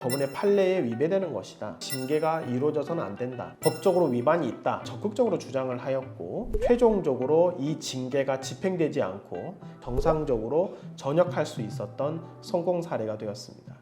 법원의 판례에 위배되는 것이다. 징계가 이루어져서는 안 된다. 법적으로 위반이 있다. 적극적으로 주장을 하였고 최종적으로 이 징계가 집행되지 않고 정상적으로 전역할 수 있었던 성공 사례가 되었습니다.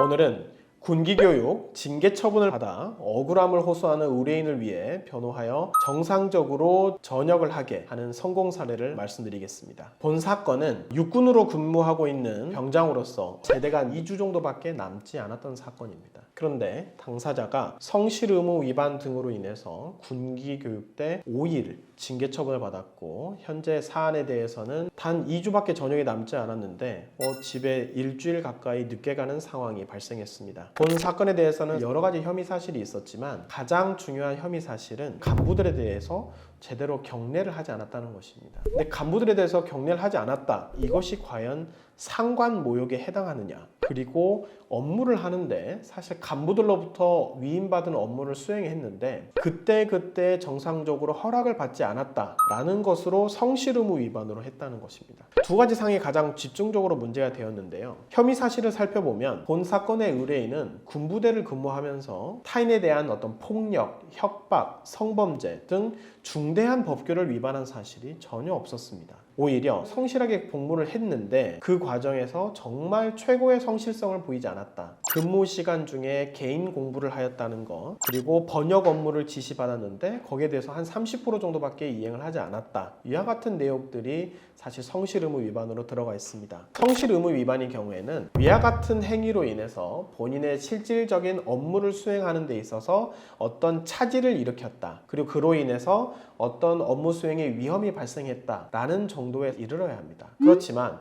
오늘은 군기교육, 징계 처분을 받아 억울함을 호소하는 의뢰인을 위해 변호하여 정상적으로 전역을 하게 하는 성공 사례를 말씀드리겠습니다. 본 사건은 육군으로 근무하고 있는 병장으로서 제대가 2주 정도밖에 남지 않았던 사건입니다. 그런데 당사자가 성실 의무 위반 등으로 인해서 군기교육 때 5일 징계 처분을 받았고 현재 사안에 대해서는 단 2주밖에 전역이 남지 않았는데 집에 일주일 가까이 늦게 가는 상황이 발생했습니다. 본 사건에 대해서는 여러 가지 혐의 사실이 있었지만 가장 중요한 혐의 사실은 간부들에 대해서 제대로 경례를 하지 않았다는 것입니다. 근데 간부들에 대해서 경례를 하지 않았다. 이것이 과연 상관 모욕에 해당하느냐? 그리고 업무를 하는데 사실 간부들로부터 위임받은 업무를 수행했는데 그때 정상적으로 허락을 받지 않았다라는 것으로 성실 의무 위반으로 했다는 것입니다. 두 가지 상이 가장 집중적으로 문제가 되었는데요. 혐의 사실을 살펴보면 본 사건의 의뢰인은 군부대를 근무하면서 타인에 대한 어떤 폭력, 협박, 성범죄 등 중대한 법규를 위반한 사실이 전혀 없었습니다. 오히려 성실하게 복무를 했는데 그 과정에서 정말 최고의 성실성을 보이지 않았다. 근무 시간 중에 개인 공부를 하였다는 것, 그리고 번역 업무를 지시받았는데 거기에 대해서 한 30% 정도밖에 이행을 하지 않았다. 이와 같은 내용들이 사실 성실 의무 위반으로 들어가 있습니다. 성실 의무 위반의 경우에는 위와 같은 행위로 인해서 본인의 실질적인 업무를 수행하는 데 있어서 어떤 차질을 일으켰다. 그리고 그로 인해서 어떤 업무 수행에 위험이 발생했다라는 정도에 이르러야 합니다. 그렇지만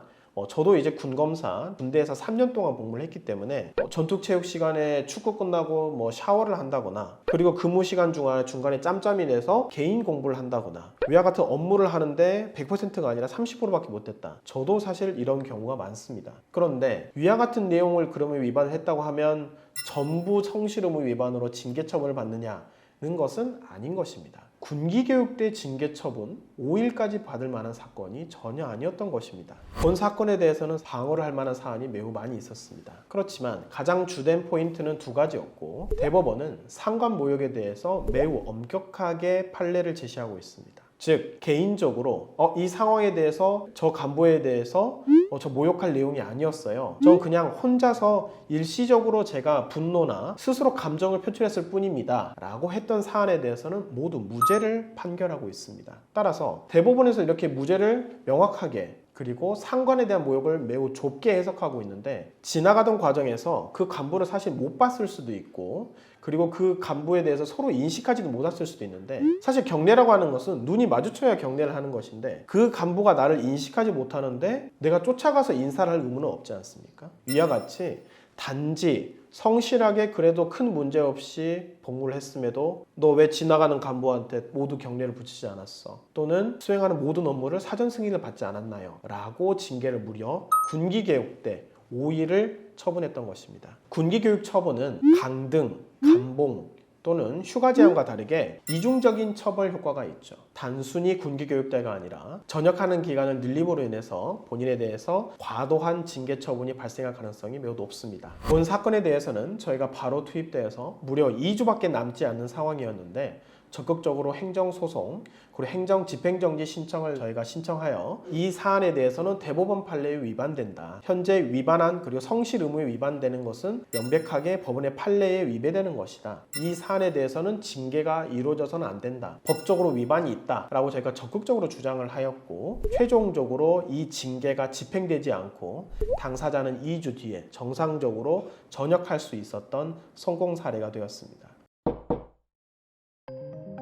저도 이제 군검사 군대에서 3년 동안 복무를 했기 때문에 전투체육 시간에 축구 끝나고 샤워를 한다거나 그리고 근무 시간 중간에 짬짬이 내서 개인 공부를 한다거나 위와 같은 업무를 하는데 100%가 아니라 30%밖에 못했다. 저도 사실 이런 경우가 많습니다. 그런데 위와 같은 내용을 그러면 위반을 했다고 하면 전부 성실 의무 위반으로 징계 처분을 받느냐는 것은 아닌 것입니다. 군기교육 때 징계 처분 5일까지 받을 만한 사건이 전혀 아니었던 것입니다. 본 사건에 대해서는 방어를 할 만한 사안이 매우 많이 있었습니다. 그렇지만 가장 주된 포인트는 두 가지였고 대법원은 상관 모욕에 대해서 매우 엄격하게 판례를 제시하고 있습니다. 즉 개인적으로 이 상황에 대해서 저 간부에 대해서 저 모욕할 내용이 아니었어요. 전 그냥 혼자서 일시적으로 제가 분노나 스스로 감정을 표출했을 뿐입니다 라고 했던 사안에 대해서는 모두 무죄를 판결하고 있습니다. 따라서 대법원에서 이렇게 무죄를 명확하게 그리고 상관에 대한 모욕을 매우 좁게 해석하고 있는데 지나가던 과정에서 그 간부를 사실 못 봤을 수도 있고 그리고 그 간부에 대해서 서로 인식하지도 못했을 수도 있는데 사실 경례라고 하는 것은 눈이 마주쳐야 경례를 하는 것인데 그 간부가 나를 인식하지 못하는데 내가 쫓아가서 인사를 할 의무는 없지 않습니까? 이와 같이 단지 성실하게 그래도 큰 문제 없이 복무를 했음에도 너 왜 지나가는 간부한테 모두 경례를 붙이지 않았어? 또는 수행하는 모든 업무를 사전 승인을 받지 않았나요? 라고 징계를 무려 군기교육 때 5일을 처분했던 것입니다. 군기교육 처분은 강등, 감봉 또는 휴가 제한과 다르게 이중적인 처벌 효과가 있죠. 단순히 군기교육대가 아니라 전역하는 기간을 늘림으로 인해서 본인에 대해서 과도한 징계 처분이 발생할 가능성이 매우 높습니다. 본 사건에 대해서는 저희가 바로 투입되어서 무려 2주밖에 남지 않는 상황이었는데 적극적으로 행정소송 그리고 행정집행정지 신청을 저희가 신청하여 이 사안에 대해서는 대법원 판례에 위반된다. 현재 위반한 그리고 성실 의무에 위반되는 것은 명백하게 법원의 판례에 위배되는 것이다. 이 사안에 대해서는 징계가 이루어져서는 안 된다. 법적으로 위반이 있다라고 저희가 적극적으로 주장을 하였고 최종적으로 이 징계가 집행되지 않고 당사자는 2주 뒤에 정상적으로 전역할 수 있었던 성공 사례가 되었습니다.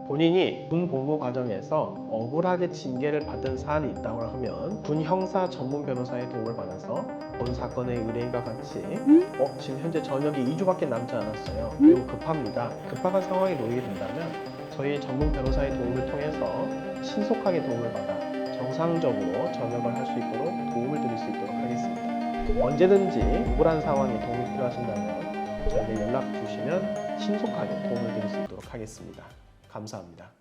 본인이 군 복무 과정에서 억울하게 징계를 받은 사안이 있다고 하면 군 형사 전문 변호사의 도움을 받아서 본 사건의 의뢰인과 같이 지금 현재 전역이 2주밖에 남지 않았어요. 매우 급합니다. 급박한 상황에 놓이게 된다면 저희 전문 변호사의 도움을 통해서 신속하게 도움을 받아 정상적으로 전역을 할 수 있도록 도움을 드릴 수 있도록 하겠습니다. 언제든지 억울한 상황에 도움이 필요하신다면 저에게 연락 주시면 신속하게 도움을 드릴 수 있도록 하겠습니다. 감사합니다.